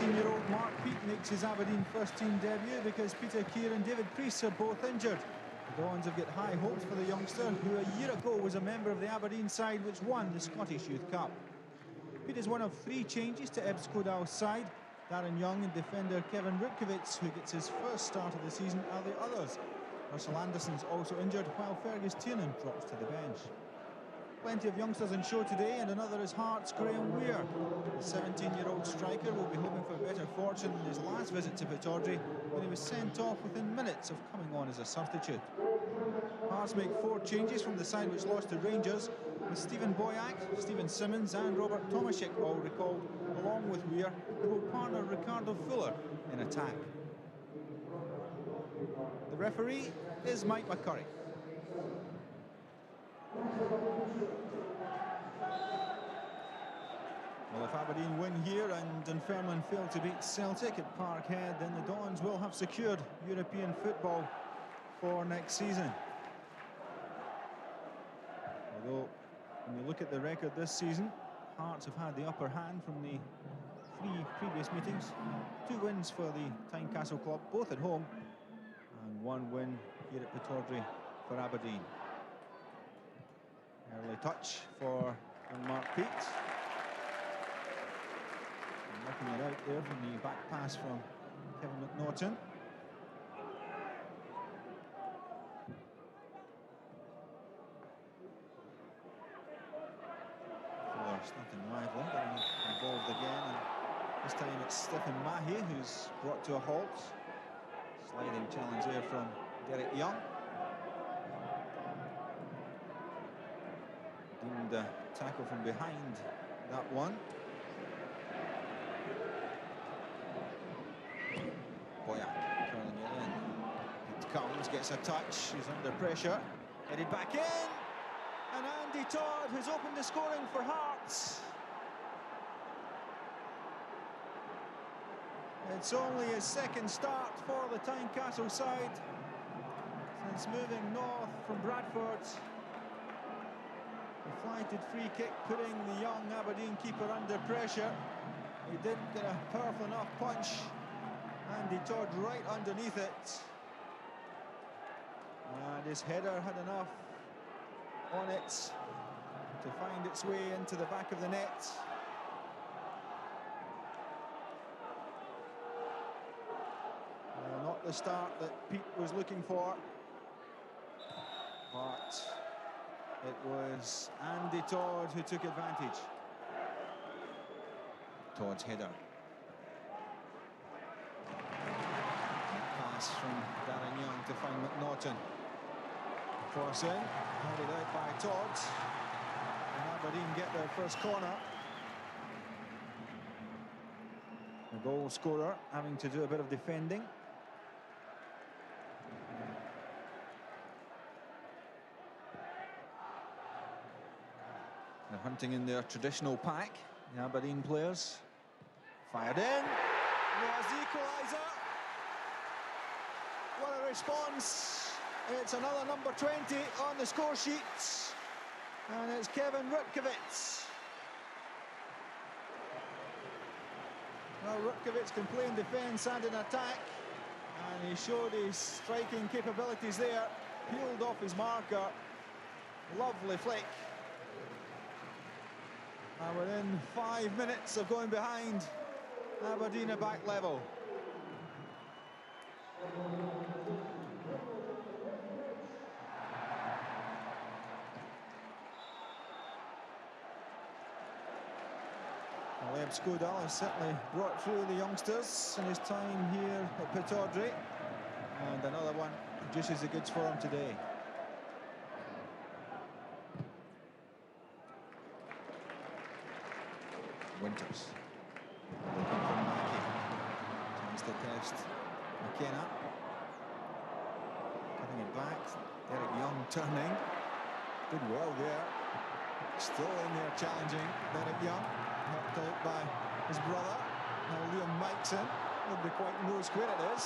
17-year-old Mark Peat makes his Aberdeen first-team debut because Peter Keir and David Priest are both injured. The Dons have got high hopes for the youngster, who a year ago was a member of the Aberdeen side which won the Scottish Youth Cup. Peat is one of 3 changes to Eb Skodal's side. Darren Young and defender Kevin Rutkiewicz, who gets his first start of the season, are the others. Russell Anderson's also injured, while Fergus Tiernan drops to the bench. Plenty of youngsters in show today, and another is Hearts' Graham Weir. The 17-year-old striker will be hoping for better fortune than his last visit to Pittodrie, when he was sent off within minutes of coming on as a substitute. Hearts make 4 changes from the side which lost to Rangers, with Stephen Boyack, Stephen Simmons and Robert Tomaszek all recalled, along with Weir, who will partner Ricardo Fuller in attack. The referee is Mike McCurry. Well, if Aberdeen win here and Dunfermline fail to beat Celtic at Parkhead, then the Dons will have secured European football for next season. Although, when you look at the record this season, Hearts have had the upper hand from the 3 previous meetings. 2 wins for the Tynecastle club, both at home, and 1 win here at Pittodrie for Aberdeen. Early touch for Mark Peat. Knocking it out there from the back pass from Kevin McNaughton. Fuller starting lively, getting involved again, and this time it's Stephen Mahy who's brought to a halt. Sliding challenge there from Derek Young. Deemed a tackle from behind that one. Boyack curling it in. It comes, gets a touch, he's under pressure. Headed back in, and Andy Todd has opened the scoring for Hearts. It's only his 2nd start for the Tynecastle side since moving north from Bradford. A flighted free kick putting the young Aberdeen keeper under pressure. He didn't get a powerful enough punch. Andy Todd right underneath it. And his header had enough on it to find its way into the back of the net. Not the start that Peat was looking for, but it was Andy Todd who took advantage. Todd's header. Pass from Darren Young to find McNaughton. Cross in, headed out by Todd. And Aberdeen get their first corner. The goal scorer having to do a bit of defending. They're hunting in their traditional pack, the Aberdeen players. Fired in. There's the equaliser. What a response. It's another number 20 on the score sheet. And it's Kevin Rutkiewicz. Well, Rutkiewicz can play in defence and in attack. And he showed his striking capabilities there. Peeled off his marker. Lovely flick. And within 5 minutes of going behind, Aberdeen are back level. Well, Eb Skodal has certainly brought through the youngsters in his time here at Pittodrie. And another one produces the goods for him today. Winters looking for Mackey, tries to test McKenna, cutting it back. Derek Young turning, did well there, still in there challenging Derek Young, helped out by his brother. Now Liam Mikeson, nobody quite knows where it is.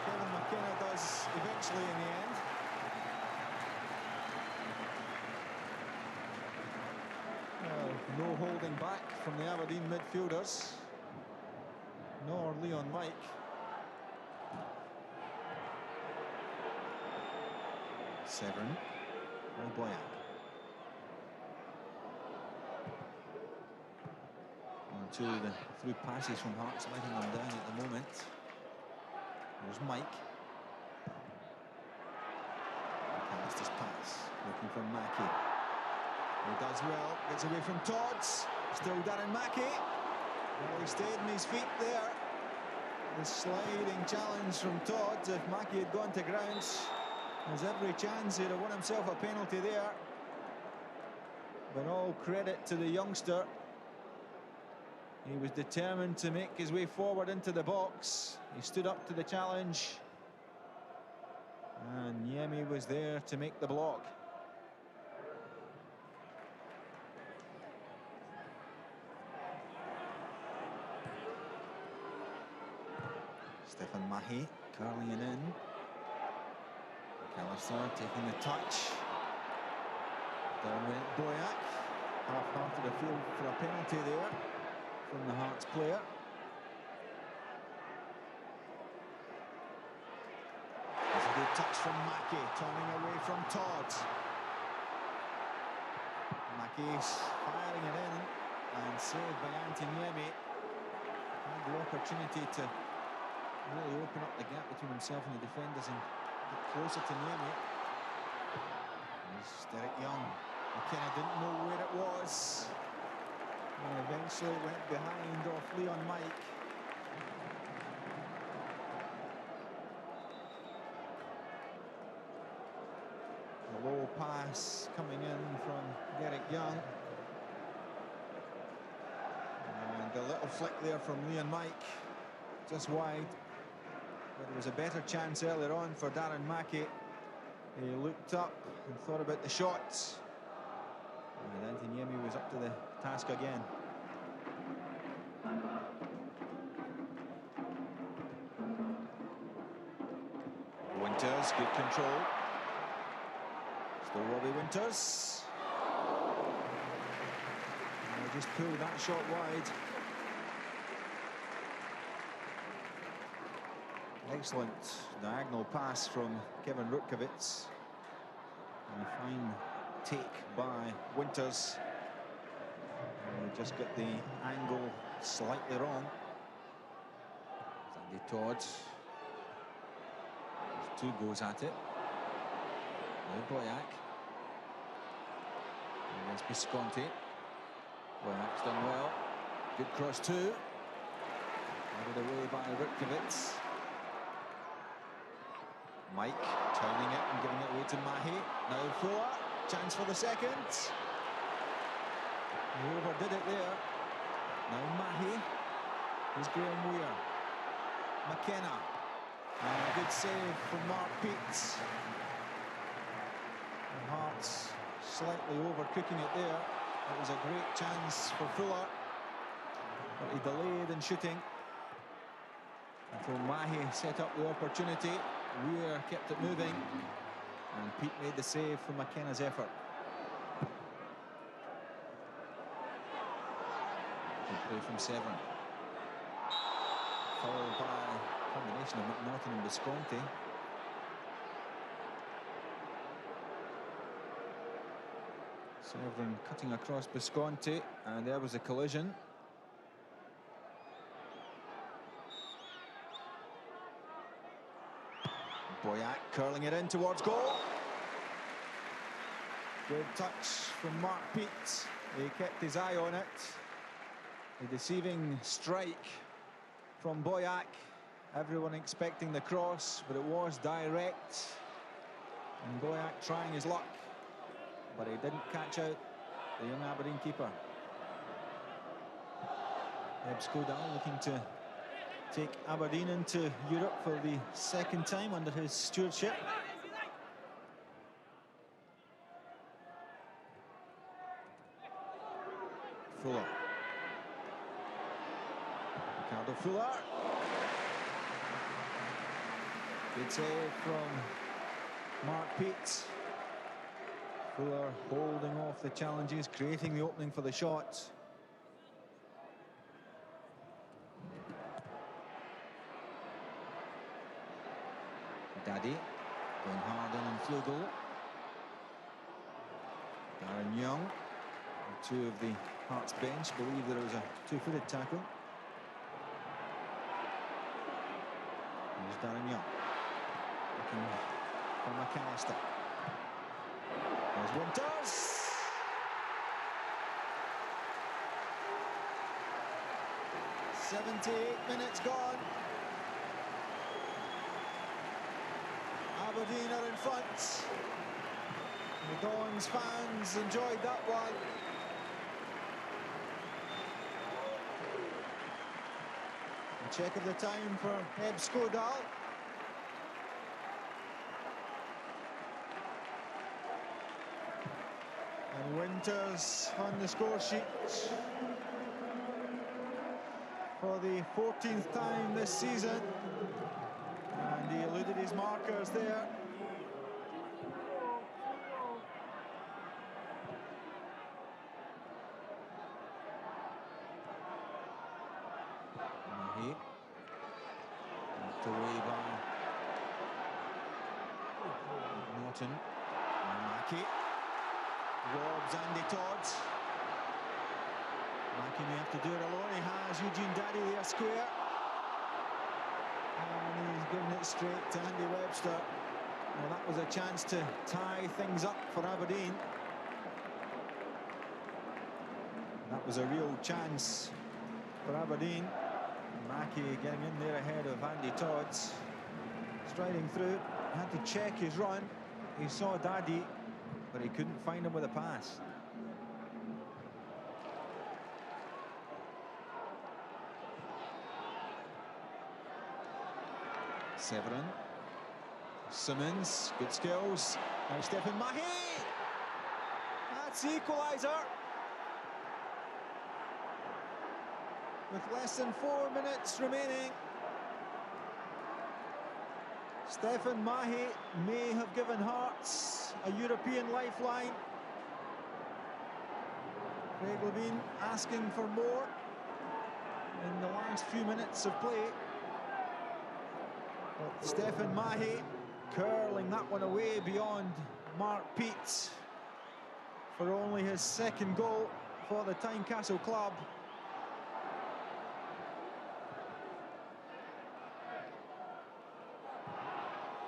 Kevin McKenna does eventually in the end. No holding back from the Aberdeen midfielders. nor Leon Mike. Severin. Oh, Boyack. One or two of the through passes from Hearts, letting them down at the moment. There's Mike. McAllister's pass, looking for Mackey. He does well, gets away from Todds. Still Darren Mackey. Well, he stayed on his feet there. The sliding challenge from Todds. If Mackey had gone to ground, there's every chance he'd have won himself a penalty there. But all credit to the youngster. He was determined to make his way forward into the box. He stood up to the challenge. And Yemi was there to make the block. Stephen Mahi curling it in. McAllister taking the touch. Down went Boyack. Half-hearted appeal for a penalty there from the Hearts player. There's a good touch from Mackey, turning away from Todd. Mackey's firing it in and saved by Antoniemi. Had the opportunity to really open up the gap between himself and the defenders and get closer to Niemi. There's Derek Young. McKenna didn't know where it was. And eventually went behind off Leon Mike. A low pass coming in from Derek Young. And a little flick there from Leon Mike. Just wide. But there was a better chance earlier on for Darren Mackey. He looked up and thought about the shots. And Antoniemi was up to the task again. Winters, good control. Still Robbie Winters. And they just pulled that shot wide. Excellent diagonal pass from Kevin Rutkiewicz. And a fine take by Winters. And he just got the angle slightly wrong. Sandy Todd. There's two goes at it. Now Boyack. And there's Visconti. Boyack's done well. Good cross too. Carried away by Rutkiewicz. Mike turning it and giving it away to Mahi. Now Fuller, chance for the second. He overdid it there. Now Mahi. Here's Graham Weir. McKenna. And a good save from Mark Peets. And Hearts slightly overcooking it there. It was a great chance for Fuller, but he delayed in shooting until Mahi set up the opportunity. Weir kept it moving, and Pete made the save from McKenna's effort. Good play from Severin. Followed by a combination of McNaughton and Visconti. Severin cutting across Visconti, and there was a collision. Boyack curling it in towards goal. Good touch from Mark Peet. He kept his eye on it. A deceiving strike from Boyack. Everyone expecting the cross, but it was direct. And Boyack trying his luck, but he didn't catch out the young Aberdeen keeper. Eb Skodal looking to take Aberdeen into Europe for the second time under his stewardship. Fuller. Ricardo Fuller. Good save from Mark Peet. Fuller holding off the challenges, creating the opening for the shot. Daddy going hard in and Flugel. Darren Young. Two of the Hearts bench believe that it was a two-footed tackle. Here's Darren Young looking for McAllister. There's Winters. "78 minutes gone. Aberdeen are in front. The Dons fans enjoyed that one. A check of the time for Eb Skodal. And Winters on the score sheet for the 14th time this season. And he eluded his markers there. Mahi. Knocked away by Norton. Maki. Robs Andy Todd. Maki may have to do it alone. He has Eugene Daddy there square. And he's given it straight to Andy Webster. Well, that was a chance to tie things up for Aberdeen. That was a real chance for Aberdeen. Mackey getting in there ahead of Andy Todd. Striding through, had to check his run. He saw Daddy, but he couldn't find him with a pass. Severin. Simmons, good skills. Now Stephen Mahi. That's the equaliser. With less than 4 minutes remaining. Stephen Mahi may have given Hearts a European lifeline. Craig Levein asking for more in the last few minutes of play. But Stephen Mahi curling that one away beyond Mark Peat for only his second goal for the Tynecastle club.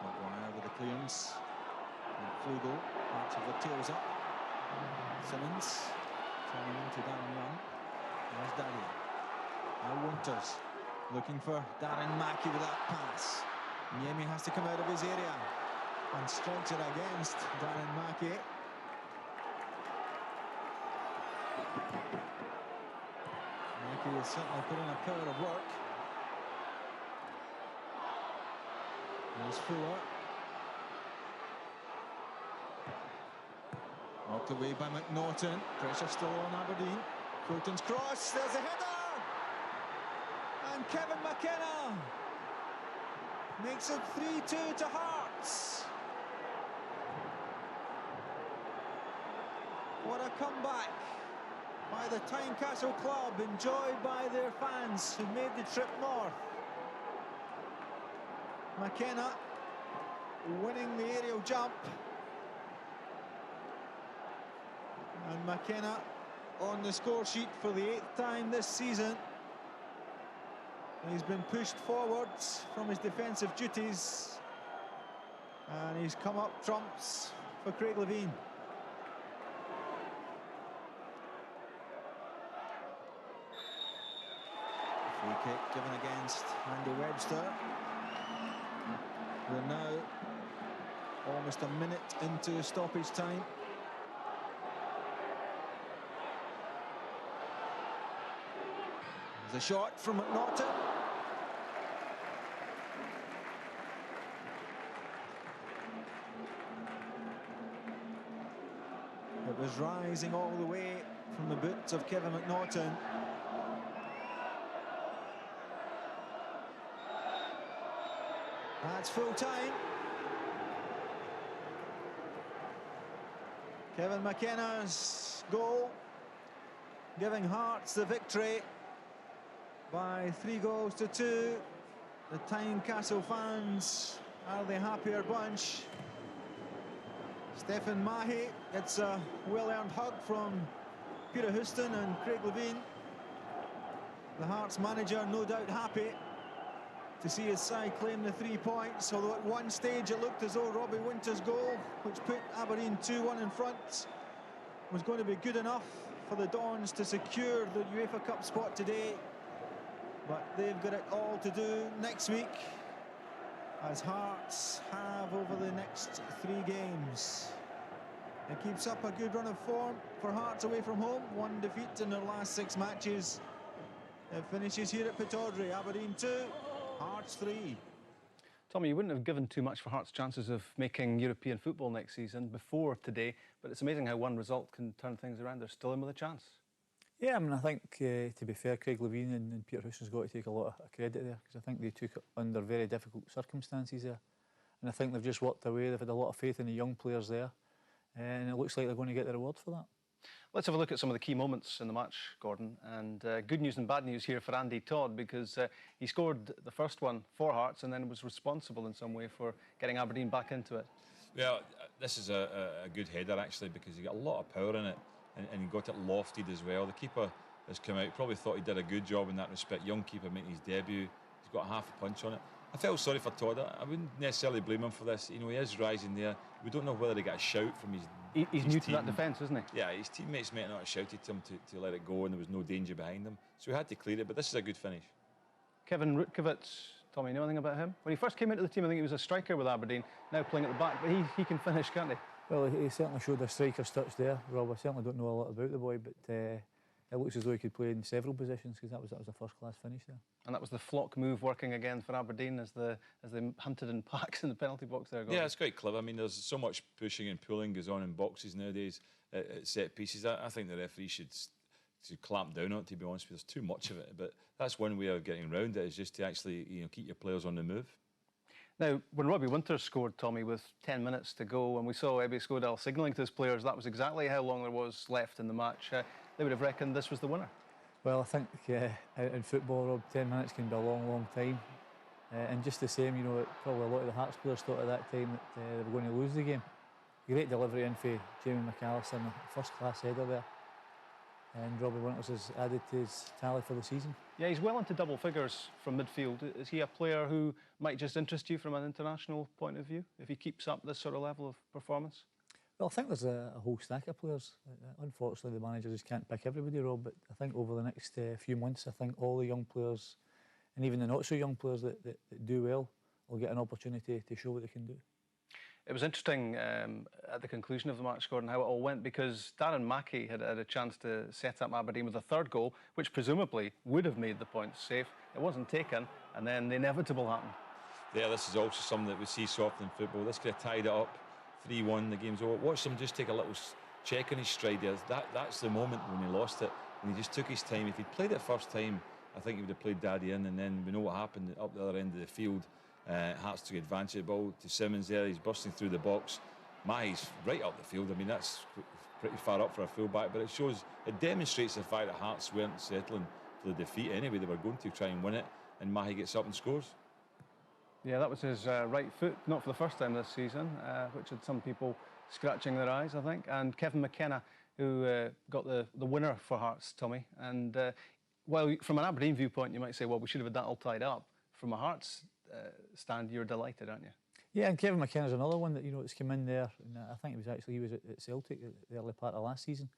Maguire with the clearance. And Flugel, parts of the tails up. Simmons turning into Darren Young. There's Daddy. Now Winters looking for Darren Mackey with that pass. Niemi has to come out of his area and strikes it against Darren Mackey. Mackey is certainly putting a power of work. There's Fuller. Knocked away by McNaughton. Pressure still on Aberdeen. Fulton's cross. There's a header. And Kevin McKenna makes it 3-2 to Hearts. What a comeback by the Tynecastle club, enjoyed by their fans who made the trip north. McKenna winning the aerial jump. And McKenna on the score sheet for the 8th time this season. He's been pushed forwards from his defensive duties. And he's come up trumps for Craig Levein. Free kick given against Andy Webster. We're now almost a minute into stoppage time. There's a shot from McNaughton. It was rising all the way from the boots of Kevin McNaughton. That's full time. Kevin McKenna's goal, giving Hearts the victory by 3 goals to 2. The Tynecastle fans are the happier bunch. Stephen Mahe gets a well-earned hug from Peter Houston and Craig Levein. The Hearts manager no doubt happy to see his side claim the 3 points, although at one stage it looked as though Robbie Winter's goal, which put Aberdeen 2-1 in front, was going to be good enough for the Dons to secure the UEFA Cup spot today. But they've got it all to do next week, as Hearts have over the next 3 games. It keeps up a good run of form for Hearts away from home. 1 defeat in their last 6 matches. It finishes here at Pittodrie. Aberdeen 2, Hearts 3. Tommy, you wouldn't have given too much for Hearts' chances of making European football next season before today, but it's amazing how one result can turn things around. They're still in with a chance. Yeah, I mean, I think, to be fair, Craig Levein and Peter Houston's got to take a lot of credit there, because I think they took it under very difficult circumstances there. And I think they've just worked away. They've had a lot of faith in the young players there, and it looks like they're going to get the reward for that. Let's have a look at some of the key moments in the match, Gordon. And good news and bad news here for Andy Todd, because he scored the first one for Hearts and then was responsible in some way for getting Aberdeen back into it. Well, this is a good header, actually, because he got a lot of power in it, and he got it lofted as well. The keeper has come out, probably thought he did a good job in that respect. Young keeper making his debut. He's got half a punch on it. I felt sorry for Todd. I wouldn't necessarily blame him for this. You know, he is rising there. We don't know whether he got a shout from his He's new to that defence, isn't he? Yeah, his teammates might not have shouted to him to let it go, and there was no danger behind him. So he had to clear it, but this is a good finish. Kevin Rutkiewicz, Tommy, you know anything about him? When he first came into the team, I think he was a striker with Aberdeen, now playing at the back, but he can finish, can't he? Well, he certainly showed a striker's touch there, Rob. I certainly don't know a lot about the boy, but it looks as though he could play in several positions, because that was a first-class finish there. And that was the flock move working again for Aberdeen as they hunted in packs in the penalty box there. Yeah, it's quite clever. I mean, there's so much pushing and pulling goes on in boxes nowadays at set pieces. I think the referee should clamp down on it, to be honest, because there's too much of it. But that's one way of getting around it, is just to actually keep your players on the move. Now, when Robbie Winters scored, Tommy, with 10 minutes to go, and we saw Ebbe Skodal signalling to his players that was exactly how long there was left in the match, they would have reckoned this was the winner. Well, I think in football, Rob, 10 minutes can be a long, long time. And just the same, probably a lot of the Hearts players thought at that time that they were going to lose the game. Great delivery in for Jamie McAllister, and a first-class header there. And Robbie Winters has added to his tally for the season. Yeah, he's well into double figures from midfield. Is he a player who might just interest you from an international point of view, if he keeps up this sort of level of performance? Well, I think there's a whole stack of players. Unfortunately, the manager just can't pick everybody, Rob, but I think over the next few months, I think all the young players, and even the not-so-young players that do well, will get an opportunity to show what they can do. It was interesting at the conclusion of the match, Gordon, how it all went, because Darren Mackey had a chance to set up Aberdeen with a third goal, which presumably would have made the points safe. It wasn't taken, and then the inevitable happened. Yeah, this is also something that we see so often in football. This could have tied it up. 3-1, the game's over. Watch him just take a little check on his stride there. That's the moment when he lost it, and he just took his time. If he'd played it first time, I think he would have played Daddy in, and then we know what happened up the other end of the field. Hearts took advantage of the ball to Simmons there. He's bursting through the box. Mahe's right up the field. I mean, that's pretty far up for a full-back, but it demonstrates the fact that Hearts weren't settling for the defeat anyway. They were going to try and win it, and Mahe gets up and scores. Yeah, that was his right foot, not for the first time this season, which had some people scratching their eyes, I think. And Kevin McKenna, who got the winner for Hearts, Tommy. And while from an Aberdeen viewpoint, you might say, well, we should have had that all tied up. From a Hearts stand, you're delighted, aren't you? Yeah, and Kevin McKenna's another one that that's come in there. And I think he was at Celtic at the early part of last season.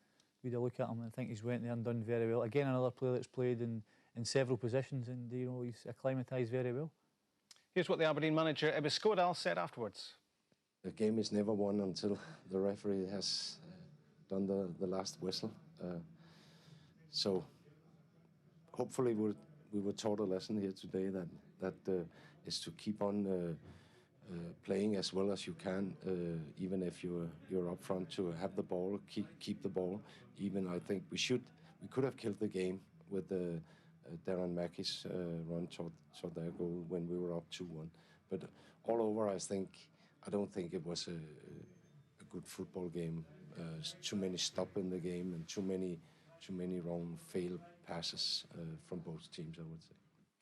We had a look at him, and I think he's went there and done very well. Again, another player that's played in several positions, and he's acclimatised very well. Here's what the Aberdeen manager, Ebbe Skodal, said afterwards. The game is never won until the referee has done the last whistle. So hopefully we were taught a lesson here today that is to keep on playing as well as you can, even if you're up front, to have the ball, keep the ball. Even I think we could have killed the game with the Darren Mackey's run toward their goal when we were up 2-1. But all over, I don't think it was a good football game. Too many stop in the game, and too many wrong failed passes from both teams, I would say.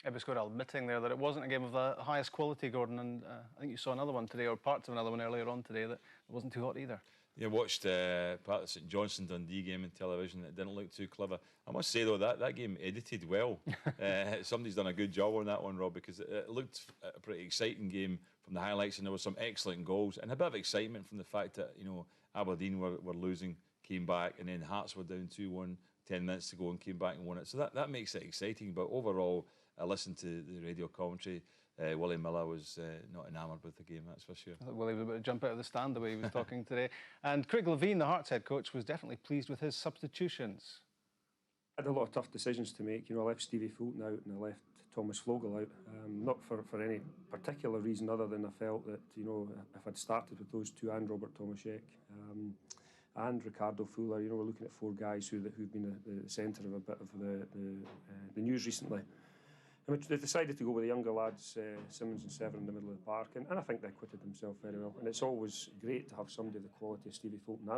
Ebuscora admitting there that it wasn't a game of the highest quality, Gordon, and I think you saw another one today, or parts of another one earlier on today, that it wasn't too hot either. Yeah, watched part of the St Johnstone Dundee game on television. It didn't look too clever. I must say though, that game edited well. Somebody's done a good job on that one, Rob, because it looked a pretty exciting game from the highlights, and there were some excellent goals and a bit of excitement from the fact that Aberdeen were losing, came back, and then Hearts were down 2-1, 10 minutes to go, and came back and won it. So that makes it exciting. But overall, I listened to the radio commentary. Willie Miller was not enamoured with the game, that's for sure. I thought Willie was about to jump out of the stand the way he was talking today. And Craig Levein, the Hearts head coach, was definitely pleased with his substitutions. I had a lot of tough decisions to make. I left Stevie Fulton out and I left Thomas Vogel out. Not for any particular reason other than I felt that, if I'd started with those two and Robert Tomaszek and Ricardo Fuller, we're looking at four guys who've been the centre of a bit of the news recently. And they decided to go with the younger lads, Simmons and Severn, in the middle of the park, and I think they acquitted themselves very well. And it's always great to have somebody of the quality of Stevie Fulton.